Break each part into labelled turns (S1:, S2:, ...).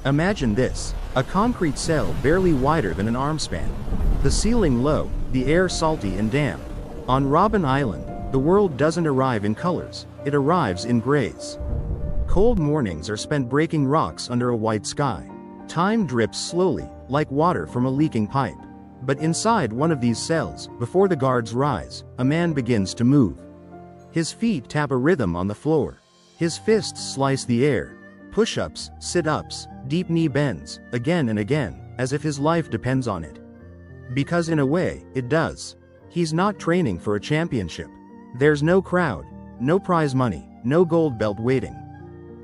S1: Imagine this: a concrete cell barely wider than an arm span. The ceiling low, the air salty and damp. On Robben Island, the world doesn't arrive in colors, it arrives in grays. Cold mornings are spent breaking rocks under a white sky. Time drips slowly, like water from a leaking pipe. But inside one of these cells, before the guards rise, a man begins to move. His feet tap a rhythm on the floor. His fists slice the air. Push-ups, sit-ups, deep knee bends, again and again, as if his life depends on it. Because in a way, it does. He's not training for a championship. There's no crowd, no prize money, no gold belt waiting.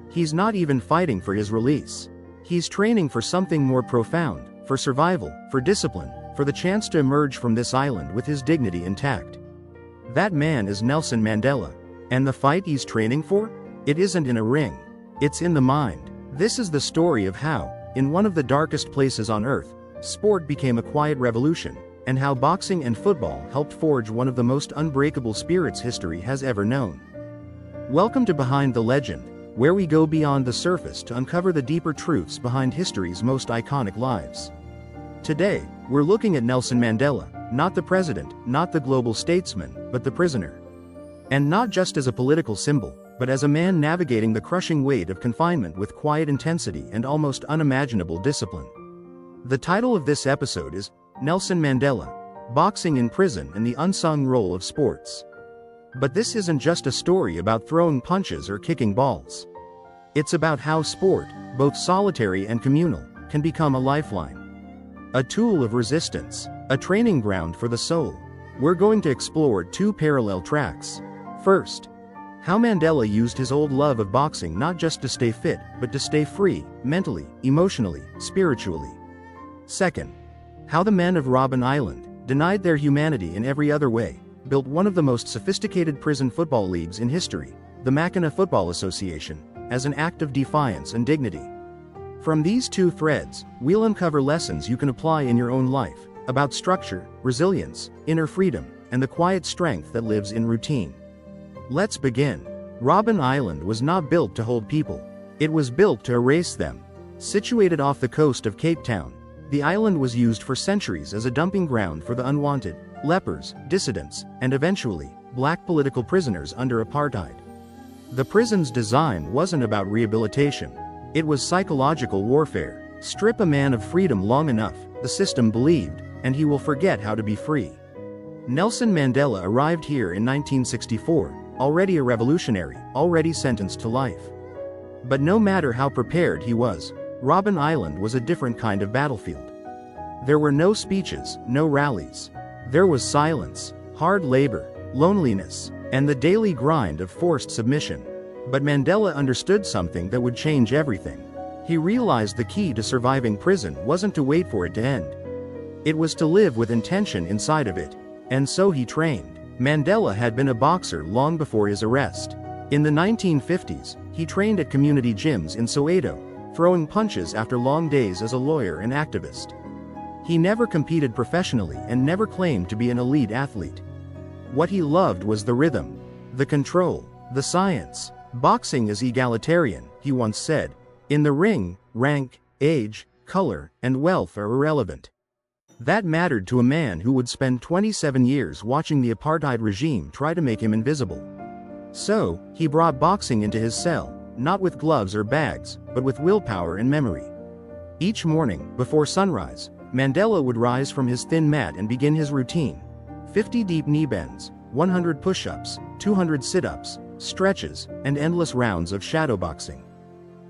S1: He's not even fighting for his release. He's training for something more profound, for survival, for discipline, for the chance to emerge from this island with his dignity intact. That man is Nelson Mandela. And the fight he's training for? It isn't in a ring. It's in the mind. This is the story of how, in one of the darkest places on earth, sport became a quiet revolution, and how boxing and football helped forge one of the most unbreakable spirits history has ever known. Welcome to Behind the Legend, where we go beyond the surface to uncover the deeper truths behind history's most iconic lives. Today, we're looking at Nelson Mandela, not the president, not the global statesman, but the prisoner. And not just as a political symbol, but as a man navigating the crushing weight of confinement with quiet intensity and almost unimaginable discipline. The title of this episode is Nelson Mandela, Boxing in Prison and the Unsung Role of Sports. But this isn't just a story about throwing punches or kicking balls. It's about how sport, both solitary and communal, can become a lifeline. A tool of resistance, a training ground for the soul. We're going to explore two parallel tracks. First, how Mandela used his old love of boxing not just to stay fit, but to stay free, mentally, emotionally, spiritually. Second, how the men of Robben Island, denied their humanity in every other way, built one of the most sophisticated prison football leagues in history, the Mackinac Football Association, as an act of defiance and dignity. From these two threads, we'll uncover lessons you can apply in your own life, about structure, resilience, inner freedom, and the quiet strength that lives in routine. Let's begin. Robben Island was not built to hold people. It was built to erase them. Situated off the coast of Cape Town, the island was used for centuries as a dumping ground for the unwanted, lepers, dissidents, and eventually, black political prisoners under apartheid. The prison's design wasn't about rehabilitation. It was psychological warfare. Strip a man of freedom long enough, the system believed, and he will forget how to be free. Nelson Mandela arrived here in 1964, already a revolutionary, already sentenced to life. But no matter how prepared he was, Robben Island was a different kind of battlefield. There were no speeches, no rallies. There was silence, hard labor, loneliness, and the daily grind of forced submission. But Mandela understood something that would change everything. He realized the key to surviving prison wasn't to wait for it to end. It was to live with intention inside of it. And so he trained. Mandela had been a boxer long before his arrest. In the 1950s, he trained at community gyms in Soweto, throwing punches after long days as a lawyer and activist. He never competed professionally and never claimed to be an elite athlete. What he loved was the rhythm, the control, the science. Boxing is egalitarian, he once said. In the ring, rank, age, color, and wealth are irrelevant. That mattered to a man who would spend 27 years watching the apartheid regime try to make him invisible. So, he brought boxing into his cell, not with gloves or bags, but with willpower and memory. Each morning, before sunrise, Mandela would rise from his thin mat and begin his routine. 50 deep knee bends, 100 push-ups, 200 sit-ups, stretches, and endless rounds of shadowboxing.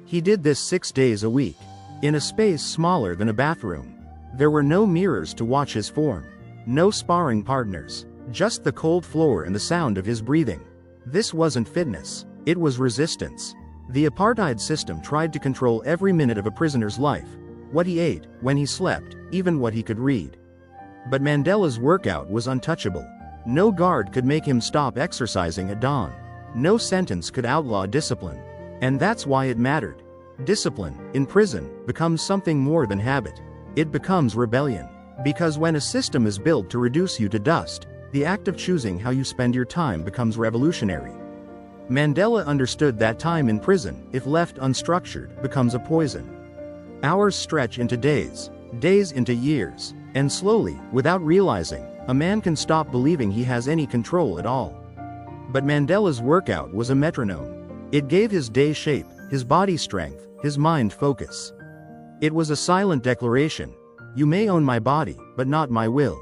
S1: He did this 6 days a week, in a space smaller than a bathroom. There were no mirrors to watch his form, no sparring partners, just the cold floor and the sound of his breathing. This wasn't fitness, it was resistance. The apartheid system tried to control every minute of a prisoner's life, what he ate, when he slept, even what he could read. But Mandela's workout was untouchable. No guard could make him stop exercising at dawn. No sentence could outlaw discipline. And that's why it mattered. Discipline, in prison, becomes something more than habit. It becomes rebellion. Because when a system is built to reduce you to dust, the act of choosing how you spend your time becomes revolutionary. Mandela understood that time in prison, if left unstructured, becomes a poison. Hours stretch into days, days into years, and slowly, without realizing, a man can stop believing he has any control at all. But Mandela's workout was a metronome. It gave his day shape, his body strength, his mind focus. It was a silent declaration: you may own my body, but not my will.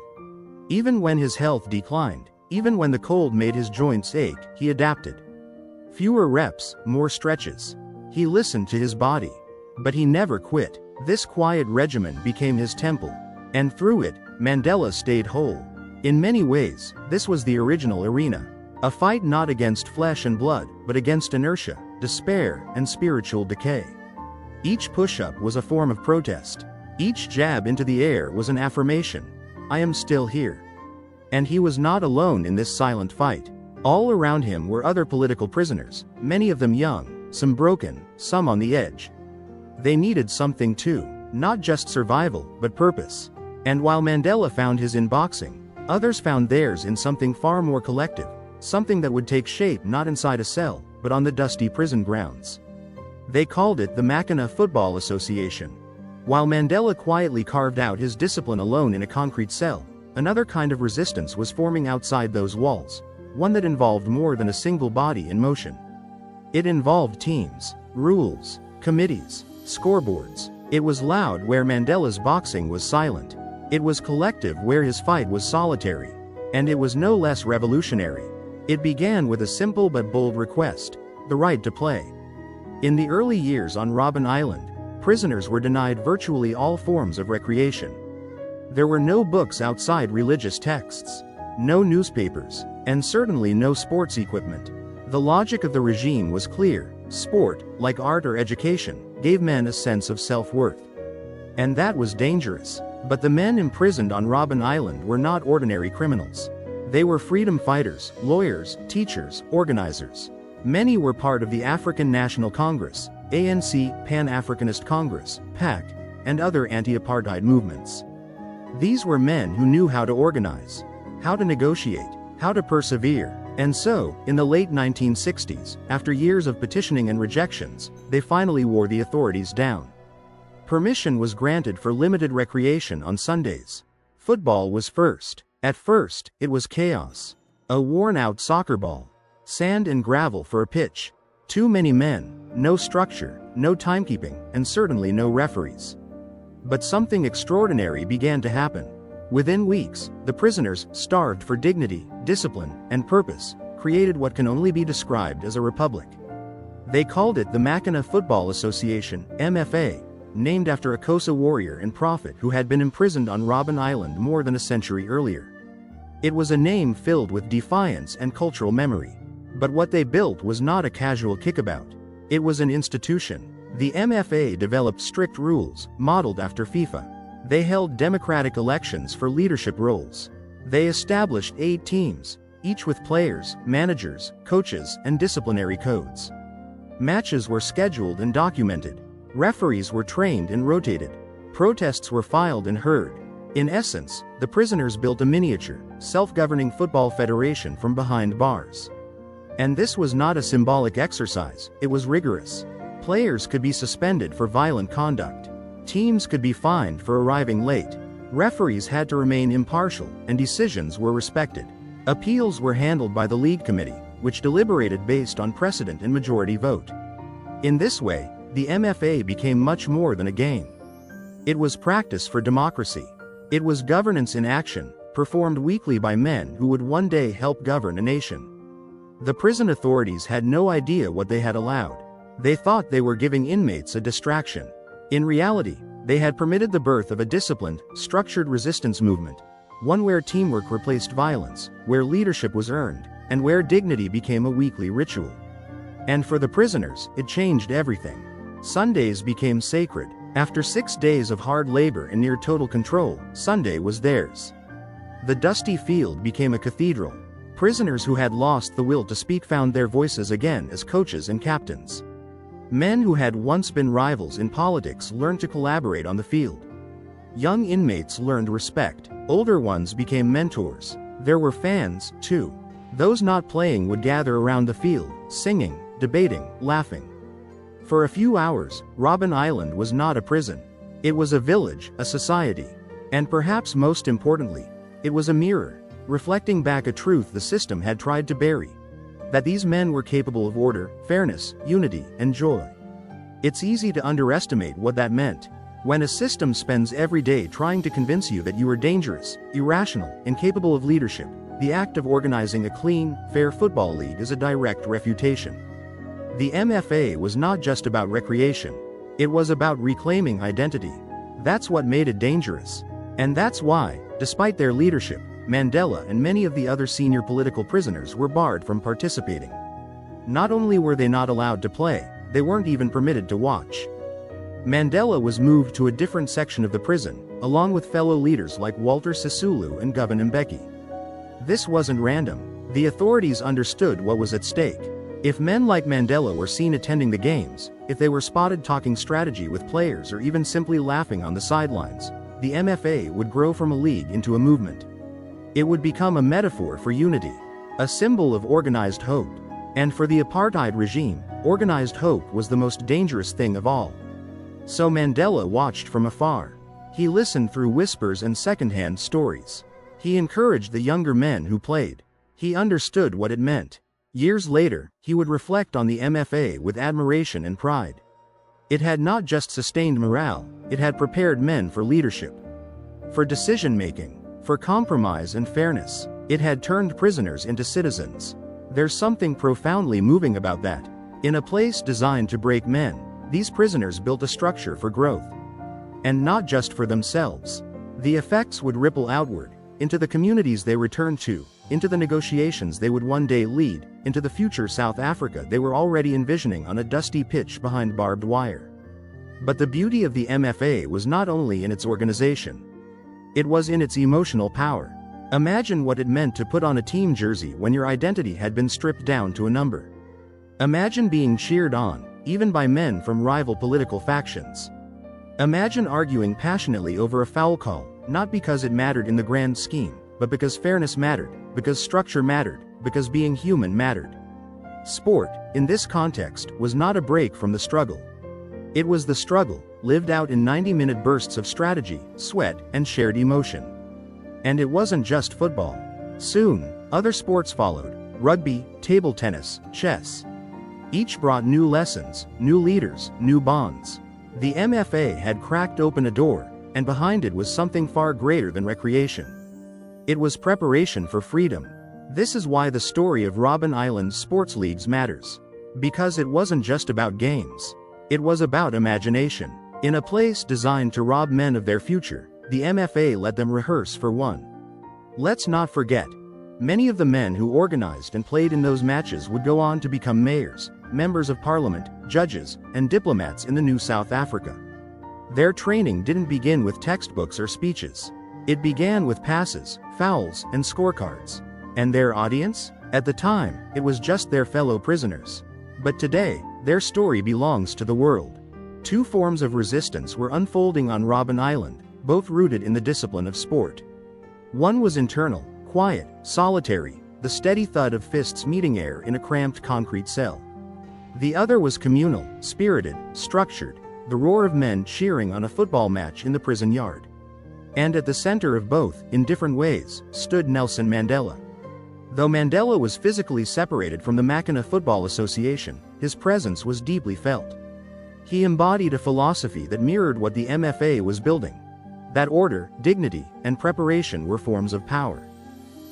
S1: Even when his health declined, even when the cold made his joints ache, he adapted. Fewer reps, more stretches. He listened to his body. But he never quit. This quiet regimen became his temple. And through it, Mandela stayed whole. In many ways, this was the original arena. A fight not against flesh and blood, but against inertia, despair, and spiritual decay. Each push-up was a form of protest. Each jab into the air was an affirmation: I am still here. And he was not alone in this silent fight. All around him were other political prisoners, many of them young, some broken, some on the edge. They needed something too, not just survival, but purpose. And while Mandela found his in boxing, others found theirs in something far more collective, something that would take shape not inside a cell, but on the dusty prison grounds. They called it the Makana Football Association. While Mandela quietly carved out his discipline alone in a concrete cell, another kind of resistance was forming outside those walls, one that involved more than a single body in motion. It involved teams, rules, committees, scoreboards. It was loud where Mandela's boxing was silent. It was collective where his fight was solitary. And it was no less revolutionary. It began with a simple but bold request: the right to play. In the early years on Robben Island, prisoners were denied virtually all forms of recreation. There were no books outside religious texts, no newspapers, and certainly no sports equipment. The logic of the regime was clear: sport, like art or education, gave men a sense of self-worth. And that was dangerous. But the men imprisoned on Robben Island were not ordinary criminals. They were freedom fighters, lawyers, teachers, organizers. Many were part of the African National Congress, ANC, Pan-Africanist Congress, PAC, and other anti-apartheid movements. These were men who knew how to organize, how to negotiate, how to persevere. And so, in the late 1960s, after years of petitioning and rejections, they finally wore the authorities down. Permission was granted for limited recreation on Sundays. Football was first. At first, it was chaos. A worn-out soccer ball. Sand and gravel for a pitch. Too many men, no structure, no timekeeping, and certainly no referees. But something extraordinary began to happen. Within weeks, the prisoners, starved for dignity, discipline, and purpose, created what can only be described as a republic. They called it the Makana Football Association, MFA, named after a Xhosa warrior and prophet who had been imprisoned on Robben Island more than a century earlier. It was a name filled with defiance and cultural memory. But what they built was not a casual kickabout. It was an institution. The MFA developed strict rules, modeled after FIFA. They held democratic elections for leadership roles. They established 8 teams, each with players, managers, coaches, and disciplinary codes. Matches were scheduled and documented. Referees were trained and rotated. Protests were filed and heard. In essence, the prisoners built a miniature, self-governing football federation from behind bars. And this was not a symbolic exercise, it was rigorous. Players could be suspended for violent conduct. Teams could be fined for arriving late. Referees had to remain impartial, and decisions were respected. Appeals were handled by the League Committee, which deliberated based on precedent and majority vote. In this way, the MFA became much more than a game. It was practice for democracy. It was governance in action, performed weekly by men who would one day help govern a nation. The prison authorities had no idea what they had allowed. They thought they were giving inmates a distraction. In reality, they had permitted the birth of a disciplined, structured resistance movement, one where teamwork replaced violence, where leadership was earned, and where dignity became a weekly ritual. And for the prisoners, it changed everything. Sundays became sacred. After 6 days of hard labor and near total control, Sunday was theirs. The dusty field became a cathedral. Prisoners who had lost the will to speak found their voices again as coaches and captains. Men who had once been rivals in politics learned to collaborate on the field. Young inmates learned respect. Older ones became mentors. There were fans, too. Those not playing would gather around the field, singing, debating, laughing. For a few hours, Robben Island was not a prison. It was a village, a society. And perhaps most importantly, it was a mirror, reflecting back a truth the system had tried to bury. That these men were capable of order, fairness, unity, and joy. It's easy to underestimate what that meant. When a system spends every day trying to convince you that you are dangerous, irrational, incapable of leadership, the act of organizing a clean, fair football league is a direct refutation. The MFA was not just about recreation. It was about reclaiming identity. That's what made it dangerous. And that's why, despite their leadership, Mandela and many of the other senior political prisoners were barred from participating. Not only were they not allowed to play, they weren't even permitted to watch. Mandela was moved to a different section of the prison, along with fellow leaders like Walter Sisulu and Govan Mbeki. This wasn't random. The authorities understood what was at stake. If men like Mandela were seen attending the games, if they were spotted talking strategy with players or even simply laughing on the sidelines, the MFA would grow from a league into a movement. It would become a metaphor for unity, a symbol of organized hope. And for the apartheid regime, organized hope was the most dangerous thing of all. So Mandela watched from afar. He listened through whispers and second-hand stories. He encouraged the younger men who played. He understood what it meant. Years later, he would reflect on the MFA with admiration and pride. It had not just sustained morale, it had prepared men for leadership, for decision-making, for compromise and fairness. It had turned prisoners into citizens. There's something profoundly moving about that. In a place designed to break men, these prisoners built a structure for growth. And not just for themselves. The effects would ripple outward, into the communities they returned to, into the negotiations they would one day lead, into the future South Africa they were already envisioning on a dusty pitch behind barbed wire. But the beauty of the MFA was not only in its organization. It was in its emotional power. Imagine what it meant to put on a team jersey when your identity had been stripped down to a number. Imagine being cheered on, even by men from rival political factions. Imagine arguing passionately over a foul call, not because it mattered in the grand scheme, but because fairness mattered, because structure mattered, because being human mattered. Sport, in this context, was not a break from the struggle. It was the struggle, lived out in 90-minute bursts of strategy, sweat, and shared emotion. And it wasn't just football. Soon, other sports followed: rugby, table tennis, chess. Each brought new lessons, new leaders, new bonds. The MFA had cracked open a door, and behind it was something far greater than recreation. It was preparation for freedom. This is why the story of Robben Island's sports leagues matters. Because it wasn't just about games. It was about imagination. In a place designed to rob men of their future, the MFA let them rehearse for one. Let's not forget, many of the men who organized and played in those matches would go on to become mayors, members of parliament, judges, and diplomats in the new South Africa. Their training didn't begin with textbooks or speeches. It began with passes, fouls, and scorecards. And their audience? At the time, it was just their fellow prisoners. But today, their story belongs to the world. Two forms of resistance were unfolding on Robben Island, both rooted in the discipline of sport. One was internal, quiet, solitary, the steady thud of fists meeting air in a cramped concrete cell. The other was communal, spirited, structured, the roar of men cheering on a football match in the prison yard. And at the center of both, in different ways, stood Nelson Mandela. Though Mandela was physically separated from the Mackinac Football Association, his presence was deeply felt. He embodied a philosophy that mirrored what the MFA was building. That order, dignity, and preparation were forms of power.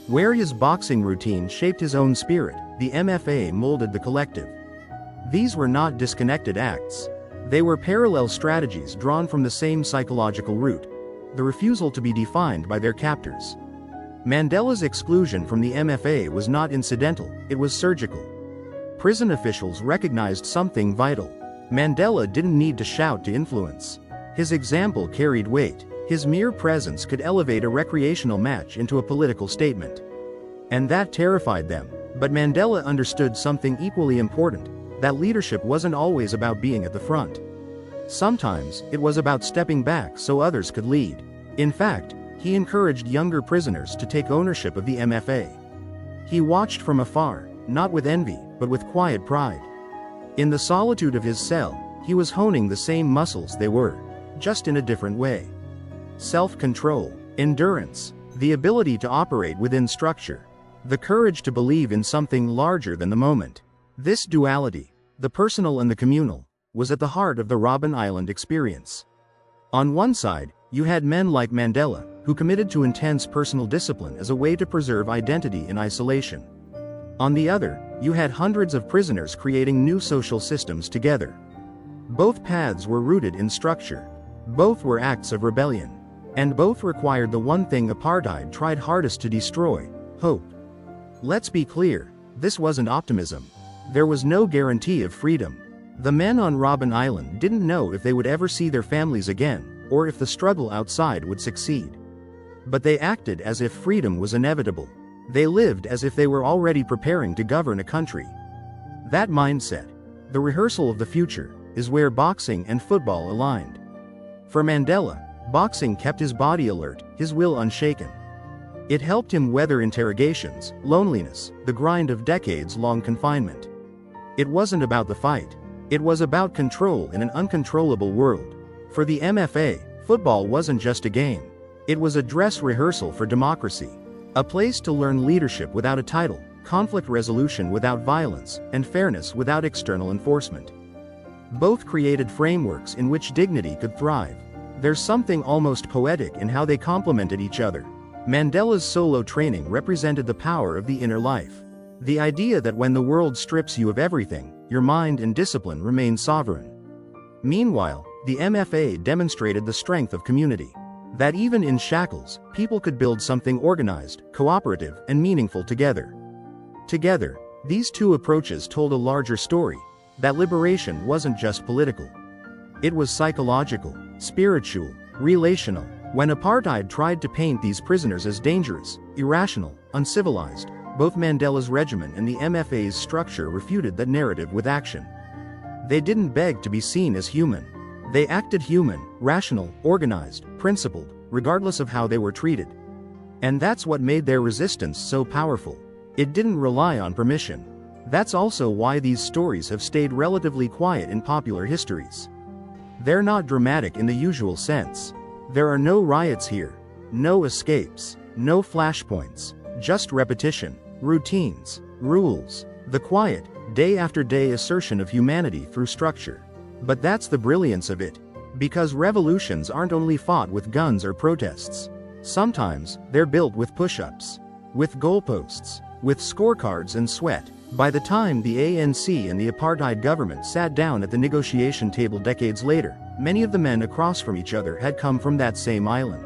S1: Where his boxing routine shaped his own spirit, the MFA molded the collective. These were not disconnected acts. They were parallel strategies drawn from the same psychological root: the refusal to be defined by their captors. Mandela's exclusion from the MFA was not incidental, it was surgical. Prison officials recognized something vital. Mandela didn't need to shout to influence. His example carried weight. His mere presence could elevate a recreational match into a political statement. And that terrified them. But Mandela understood something equally important: that leadership wasn't always about being at the front. Sometimes, it was about stepping back so others could lead. In fact, he encouraged younger prisoners to take ownership of the MFA. He watched from afar, not with envy, but with quiet pride. In the solitude of his cell, he was honing the same muscles they were: just in a different way. Self-control, endurance, the ability to operate within structure, the courage to believe in something larger than the moment. This duality, the personal and the communal, was at the heart of the Robben Island experience. On one side, you had men like Mandela, who committed to intense personal discipline as a way to preserve identity in isolation. On the other, you had hundreds of prisoners creating new social systems together. Both paths were rooted in structure. Both were acts of rebellion. And both required the one thing apartheid tried hardest to destroy: hope. Let's be clear, this wasn't optimism. There was no guarantee of freedom. The men on Robben Island didn't know if they would ever see their families again, or if the struggle outside would succeed. But they acted as if freedom was inevitable. They lived as if they were already preparing to govern a country. That mindset, the rehearsal of the future, is where boxing and football aligned. For Mandela, boxing kept his body alert, his will unshaken. It helped him weather interrogations, loneliness, the grind of decades-long confinement. It wasn't about the fight. It was about control in an uncontrollable world. For the MFA, football wasn't just a game. It was a dress rehearsal for democracy. A place to learn leadership without a title, conflict resolution without violence, and fairness without external enforcement. Both created frameworks in which dignity could thrive. There's something almost poetic in how they complemented each other. Mandela's solo training represented the power of the inner life. The idea that when the world strips you of everything, your mind and discipline remain sovereign. Meanwhile, the MFA demonstrated the strength of community. That even in shackles, people could build something organized, cooperative, and meaningful together. Together, these two approaches told a larger story, that liberation wasn't just political. It was psychological, spiritual, relational. When apartheid tried to paint these prisoners as dangerous, irrational, uncivilized, both Mandela's regime and the MFA's structure refuted that narrative with action. They didn't beg to be seen as human. They acted human, rational, organized, principled, regardless of how they were treated. And that's what made their resistance so powerful. It didn't rely on permission. That's also why these stories have stayed relatively quiet in popular histories. They're not dramatic in the usual sense. There are no riots here, no escapes, no flashpoints, just repetition, routines, rules, the quiet, day after day assertion of humanity through structure. But that's the brilliance of it. Because revolutions aren't only fought with guns or protests. Sometimes, they're built with push-ups, with goalposts, with scorecards and sweat. By the time the ANC and the apartheid government sat down at the negotiation table decades later, many of the men across from each other had come from that same island.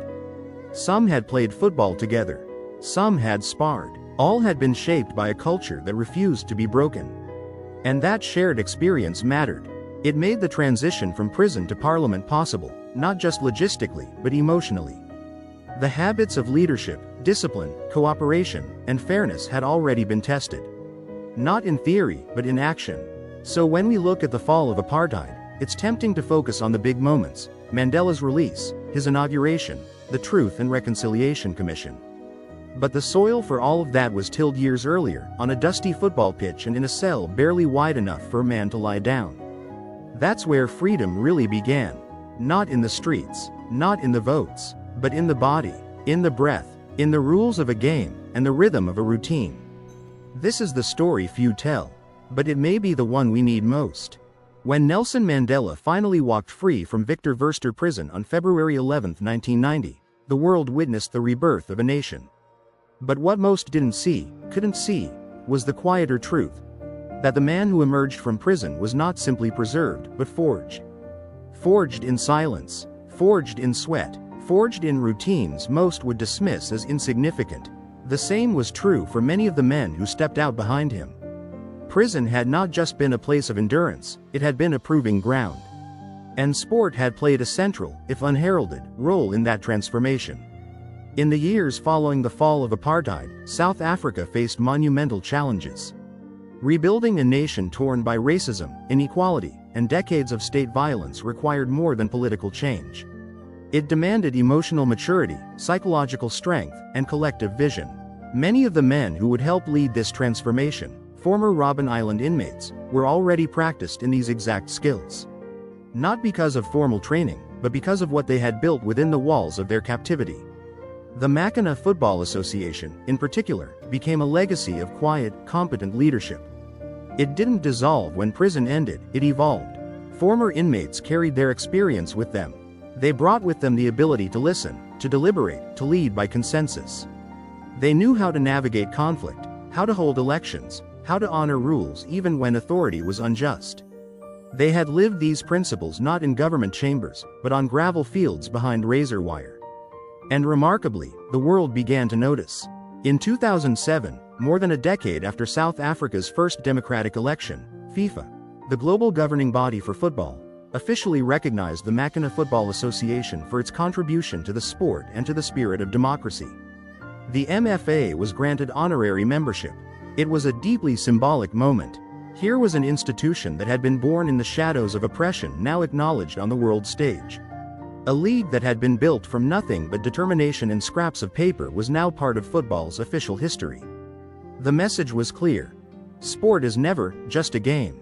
S1: Some had played football together. Some had sparred. All had been shaped by a culture that refused to be broken. And that shared experience mattered. It made the transition from prison to parliament possible, not just logistically, but emotionally. The habits of leadership, discipline, cooperation, and fairness had already been tested. Not in theory, but in action. So when we look at the fall of apartheid, it's tempting to focus on the big moments: Mandela's release, his inauguration, the Truth and Reconciliation Commission. But the soil for all of that was tilled years earlier, on a dusty football pitch and in a cell barely wide enough for a man to lie down. That's where freedom really began. Not in the streets, not in the votes, but in the body, in the breath, in the rules of a game, and the rhythm of a routine. This is the story few tell, but it may be the one we need most. When Nelson Mandela finally walked free from Victor Verster prison on February 11, 1990, the world witnessed the rebirth of a nation. But what most couldn't see, was the quieter truth. That the man who emerged from prison was not simply preserved, but forged. Forged in silence, forged in sweat, forged in routines most would dismiss as insignificant. The same was true for many of the men who stepped out behind him. Prison had not just been a place of endurance, it had been a proving ground. And sport had played a central, if unheralded, role in that transformation. In the years following the fall of apartheid, South Africa faced monumental challenges. Rebuilding a nation torn by racism, inequality, and decades of state violence required more than political change. It demanded emotional maturity, psychological strength, and collective vision. Many of the men who would help lead this transformation, former Robben Island inmates, were already practiced in these exact skills. Not because of formal training, but because of what they had built within the walls of their captivity. The Mackinac Football Association, in particular, became a legacy of quiet, competent leadership. It didn't dissolve when prison ended, it evolved. Former inmates carried their experience with them. They brought with them the ability to listen, to deliberate, to lead by consensus. They knew how to navigate conflict, how to hold elections, how to honor rules even when authority was unjust. They had lived these principles not in government chambers, but on gravel fields behind razor wire. And remarkably, the world began to notice. In 2007, more than a decade after South Africa's first democratic election, FIFA, the global governing body for football, officially recognized the Mackinac Football Association for its contribution to the sport and to the spirit of democracy. The MFA was granted honorary membership. It was a deeply symbolic moment. Here was an institution that had been born in the shadows of oppression now acknowledged on the world stage. A league that had been built from nothing but determination and scraps of paper was now part of football's official history. The message was clear. Sport is never just a game.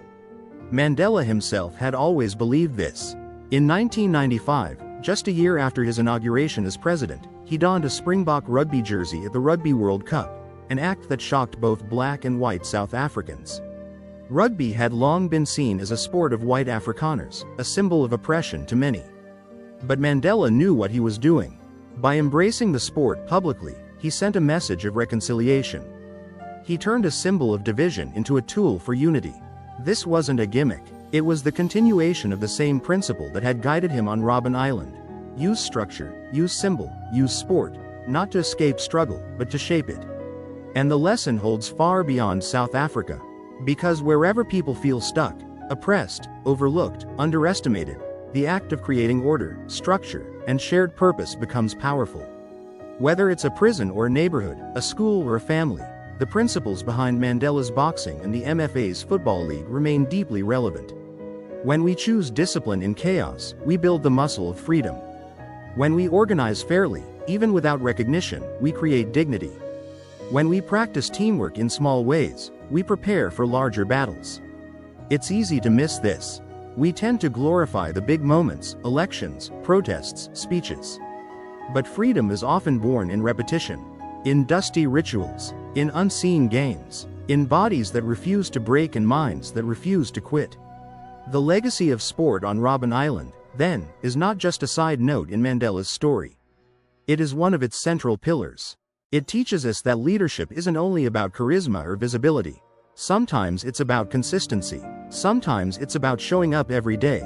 S1: Mandela himself had always believed this. In 1995, just a year after his inauguration as president, he donned a Springbok rugby jersey at the Rugby World Cup, an act that shocked both black and white South Africans. Rugby had long been seen as a sport of white Afrikaners, a symbol of oppression to many. But Mandela knew what he was doing. By embracing the sport publicly, he sent a message of reconciliation. He turned a symbol of division into a tool for unity. This wasn't a gimmick. It was the continuation of the same principle that had guided him on Robben Island. Use structure, use symbol, use sport, not to escape struggle, but to shape it. And the lesson holds far beyond South Africa. Because wherever people feel stuck, oppressed, overlooked, underestimated, the act of creating order, structure, and shared purpose becomes powerful. Whether it's a prison or a neighborhood, a school or a family, the principles behind Mandela's boxing and the MFA's football league remain deeply relevant. When we choose discipline in chaos, we build the muscle of freedom. When we organize fairly, even without recognition, we create dignity. When we practice teamwork in small ways, we prepare for larger battles. It's easy to miss this. We tend to glorify the big moments, elections, protests, speeches. But freedom is often born in repetition, in dusty rituals, in unseen games, in bodies that refuse to break and minds that refuse to quit. The legacy of sport on Robben Island, then, is not just a side note in Mandela's story. It is one of its central pillars. It teaches us that leadership isn't only about charisma or visibility. Sometimes it's about consistency. Sometimes it's about showing up every day.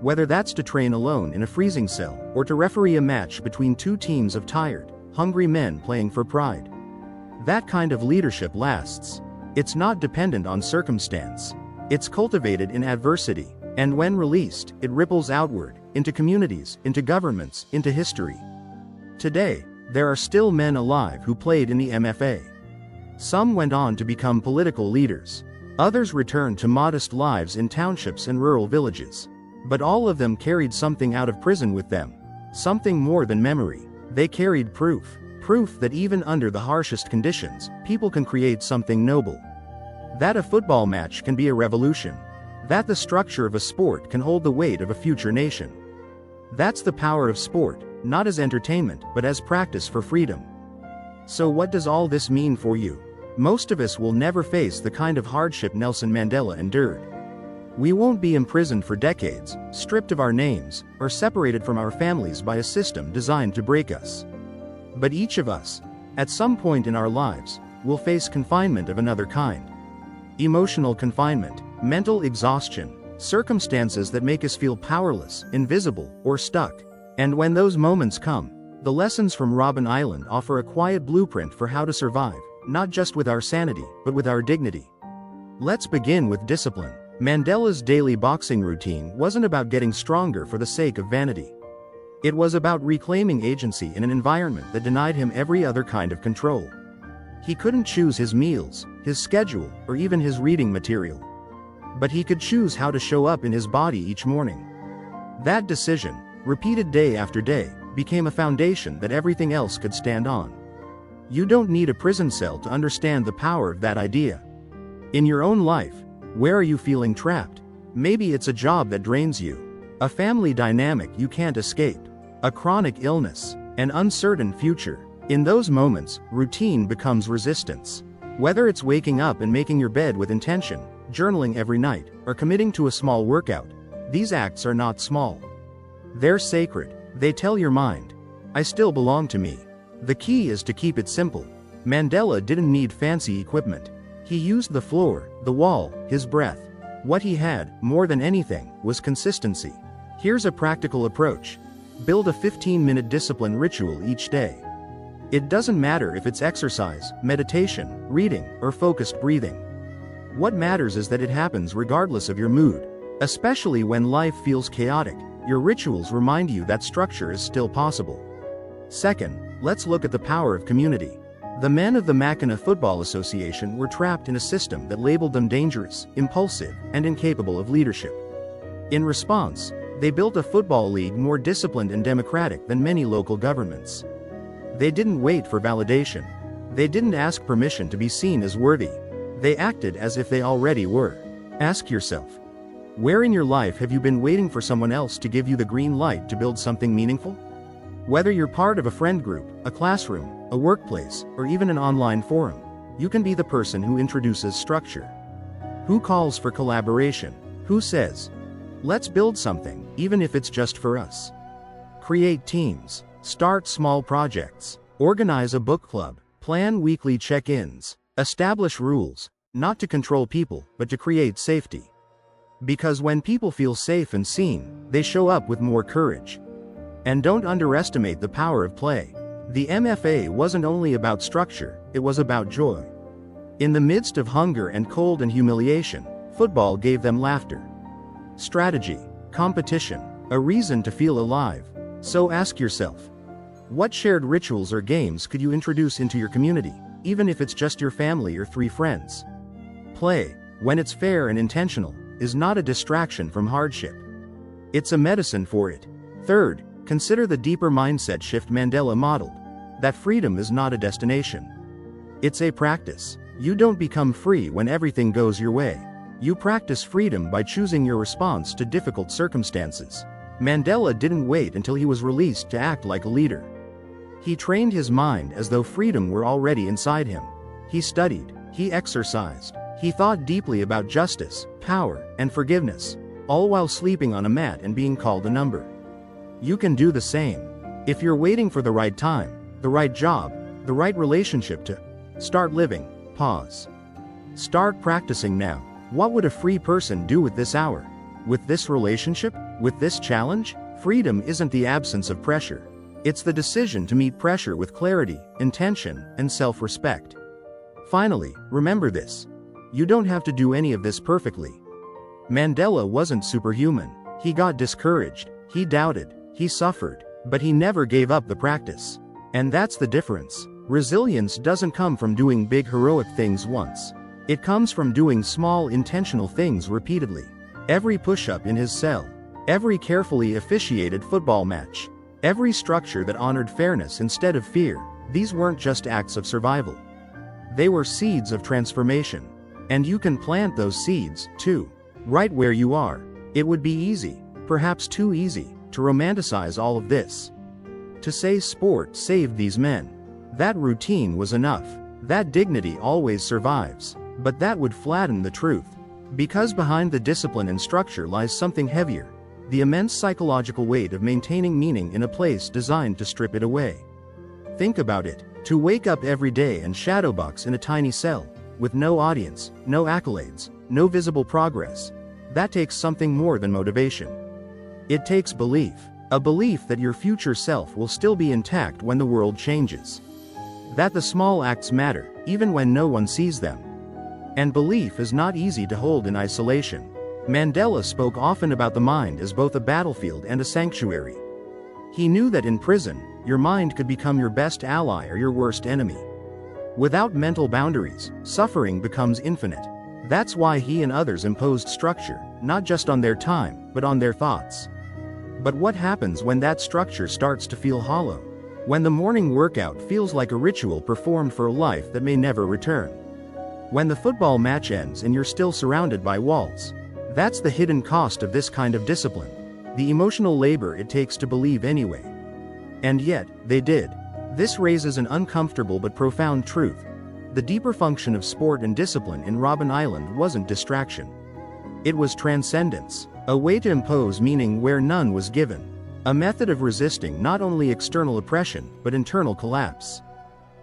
S1: Whether that's to train alone in a freezing cell, or to referee a match between two teams of tired, hungry men playing for pride. That kind of leadership lasts. It's not dependent on circumstance. It's cultivated in adversity, and when released, it ripples outward, into communities, into governments, into history. Today, there are still men alive who played in the MFA. Some went on to become political leaders. Others returned to modest lives in townships and rural villages. But all of them carried something out of prison with them. Something more than memory. They carried proof. Proof that even under the harshest conditions, people can create something noble. That a football match can be a revolution. That the structure of a sport can hold the weight of a future nation. That's the power of sport, not as entertainment, but as practice for freedom. So what does all this mean for you? Most of us will never face the kind of hardship Nelson Mandela endured. We won't be imprisoned for decades, stripped of our names, or separated from our families by a system designed to break us. But each of us, at some point in our lives, will face confinement of another kind. Emotional confinement, mental exhaustion, circumstances that make us feel powerless, invisible, or stuck. And when those moments come, the lessons from Robben Island offer a quiet blueprint for how to survive, not just with our sanity, but with our dignity. Let's begin with discipline. Mandela's daily boxing routine wasn't about getting stronger for the sake of vanity. It was about reclaiming agency in an environment that denied him every other kind of control. He couldn't choose his meals, his schedule, or even his reading material. But he could choose how to show up in his body each morning. That decision, repeated day after day, became a foundation that everything else could stand on. You don't need a prison cell to understand the power of that idea. In your own life, where are you feeling trapped? Maybe it's a job that drains you. a family dynamic you can't escape, a chronic illness, an uncertain future. In those moments, routine becomes resistance. Whether it's waking up and making your bed with intention, journaling every night, or committing to a small workout, these acts are not small. They're sacred. They tell your mind, I still belong to me. The key is to keep it simple. Mandela didn't need fancy equipment. He used the floor, the wall, his breath. What he had, more than anything, was consistency. Here's a practical approach. Build a 15-minute discipline ritual each day. It doesn't matter if it's exercise, meditation, reading, or focused breathing. What matters is that it happens regardless of your mood. Especially when life feels chaotic, your rituals remind you that structure is still possible. Second, let's look at the power of community. The men of the Mackinac Football Association were trapped in a system that labeled them dangerous, impulsive, and incapable of leadership. In response, they built a football league more disciplined and democratic than many local governments. They didn't wait for validation. They didn't ask permission to be seen as worthy. They acted as if they already were. Ask yourself, where in your life have you been waiting for someone else to give you the green light to build something meaningful? Whether you're part of a friend group, a classroom, a workplace, or even an online forum, you can be the person who introduces structure. Who calls for collaboration? Who says, let's build something, even if it's just for us? Create teams. Start small projects. Organize a book club. Plan weekly check-ins. Establish rules, not to control people, but to create safety. Because when people feel safe and seen, they show up with more courage. And don't underestimate the power of play. The MFA wasn't only about structure, it was about joy. In the midst of hunger and cold and humiliation, football gave them laughter, strategy, competition, a reason to feel alive. So ask yourself, what shared rituals or games could you introduce into your community, even if it's just your family or 3 friends? Play, when it's fair and intentional, is not a distraction from hardship. It's a medicine for it. Third, consider the deeper mindset shift Mandela modeled, that freedom is not a destination. It's a practice. You don't become free when everything goes your way. You practice freedom by choosing your response to difficult circumstances. Mandela didn't wait until he was released to act like a leader. He trained his mind as though freedom were already inside him. He studied, he exercised, he thought deeply about justice, power, and forgiveness, all while sleeping on a mat and being called a number. You can do the same. If you're waiting for the right time, the right job, the right relationship to start living, pause. Start practicing now. What would a free person do with this hour? With this relationship? With this challenge? Freedom isn't the absence of pressure. It's the decision to meet pressure with clarity, intention, and self-respect. Finally, remember this. You don't have to do any of this perfectly. Mandela wasn't superhuman. He got discouraged, he doubted, he suffered, but he never gave up the practice. And that's the difference. Resilience doesn't come from doing big heroic things once. It comes from doing small intentional things repeatedly. Every push-up in his cell, every carefully officiated football match, every structure that honored fairness instead of fear, these weren't just acts of survival. They were seeds of transformation. And you can plant those seeds, too, right where you are. It would be easy, perhaps too easy, to romanticize all of this. To say sport saved these men. That routine was enough. That dignity always survives. But that would flatten the truth. Because behind the discipline and structure lies something heavier. The immense psychological weight of maintaining meaning in a place designed to strip it away. Think about it. To wake up every day and shadowbox in a tiny cell, with no audience, no accolades, no visible progress. That takes something more than motivation. It takes belief. A belief that your future self will still be intact when the world changes. That the small acts matter, even when no one sees them. And belief is not easy to hold in isolation. Mandela spoke often about the mind as both a battlefield and a sanctuary. He knew that in prison, your mind could become your best ally or your worst enemy. Without mental boundaries, suffering becomes infinite. That's why he and others imposed structure, not just on their time, but on their thoughts. But what happens when that structure starts to feel hollow? When the morning workout feels like a ritual performed for a life that may never return? When the football match ends and you're still surrounded by walls? That's the hidden cost of this kind of discipline. the emotional labor it takes to believe anyway. And yet, they did. This raises an uncomfortable but profound truth. The deeper function of sport and discipline in Robben Island wasn't distraction. It was transcendence, a way to impose meaning where none was given. A method of resisting not only external oppression, but internal collapse.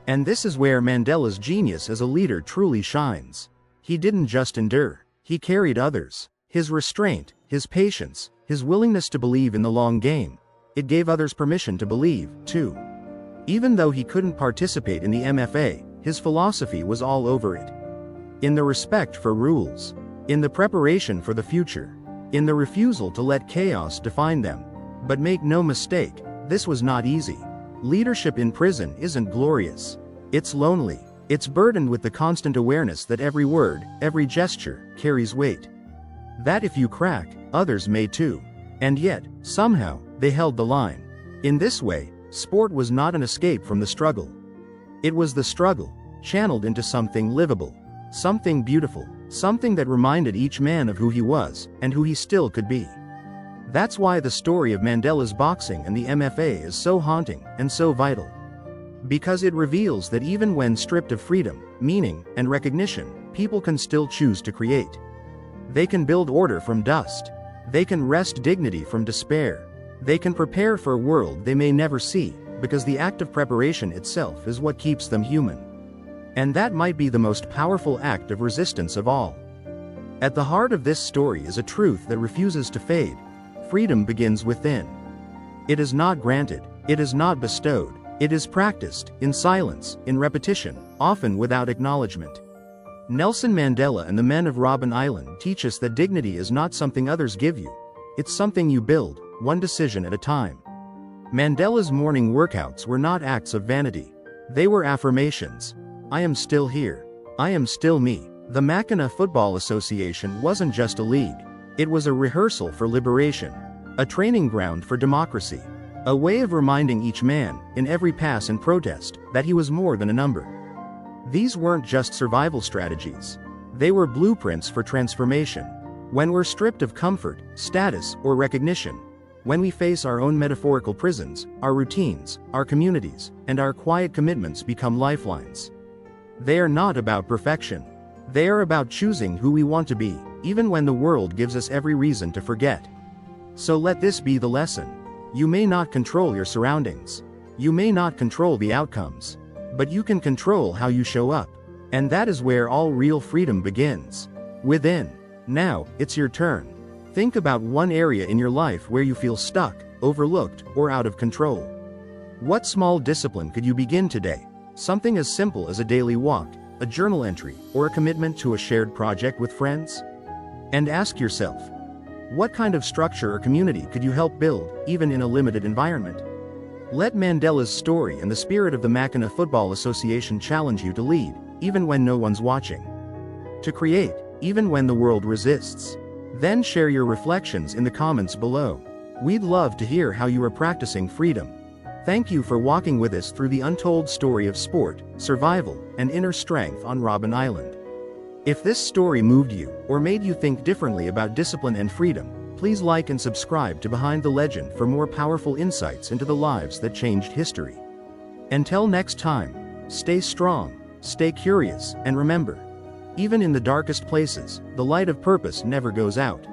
S1: And this is where Mandela's genius as a leader truly shines. He didn't just endure, he carried others. His restraint, his patience, his willingness to believe in the long game. It gave others permission to believe, too. Even though he couldn't participate in the MFA, his philosophy was all over it. In the respect for rules. In the preparation for the future. In the refusal to let chaos define them. But make no mistake, this was not easy. Leadership in prison isn't glorious. It's lonely. It's burdened with the constant awareness that every word, every gesture, carries weight. That if you crack, others may too. And yet, somehow, they held the line. In this way, sport was not an escape from the struggle. It was the struggle, channeled into something livable, something beautiful, something that reminded each man of who he was, and who he still could be. That's why the story of Mandela's boxing and the MFA is so haunting, and so vital. Because it reveals that even when stripped of freedom, meaning, and recognition, people can still choose to create. They can build order from dust. They can wrest dignity from despair. They can prepare for a world they may never see, because the act of preparation itself is what keeps them human. And that might be the most powerful act of resistance of all. At the heart of this story is a truth that refuses to fade. Freedom begins within. It is not granted, it is not bestowed, it is practiced, in silence, in repetition, often without acknowledgement. Nelson Mandela and the men of Robben Island teach us that dignity is not something others give you. It's something you build, one decision at a time. Mandela's morning workouts were not acts of vanity. They were affirmations. I am still here. I am still me. The Mackinac Football Association wasn't just a league. It was a rehearsal for liberation. A training ground for democracy. A way of reminding each man, in every pass and protest, that he was more than a number. These weren't just survival strategies. They were blueprints for transformation. When we're stripped of comfort, status, or recognition, when we face our own metaphorical prisons, our routines, our communities, and our quiet commitments become lifelines. They are not about perfection. They are about choosing who we want to be, even when the world gives us every reason to forget. So let this be the lesson. You may not control your surroundings. You may not control the outcomes. But you can control how you show up. And that is where all real freedom begins. Within. Now, it's your turn. Think about one area in your life where you feel stuck, overlooked, or out of control. What small discipline could you begin today? Something as simple as a daily walk, a journal entry, or a commitment to a shared project with friends? And ask yourself, what kind of structure or community could you help build, even in a limited environment? Let Mandela's story and the spirit of the Mackinac Football Association challenge you to lead, even when no one's watching. To create, even when the world resists. Then share your reflections in the comments below. We'd love to hear how you are practicing freedom. Thank you for walking with us through the untold story of sport, survival, and inner strength on Robben Island. If this story moved you, or made you think differently about discipline and freedom, please like and subscribe to Behind the Legend for more powerful insights into the lives that changed history. Until next time, stay strong, stay curious, and remember, even in the darkest places, the light of purpose never goes out.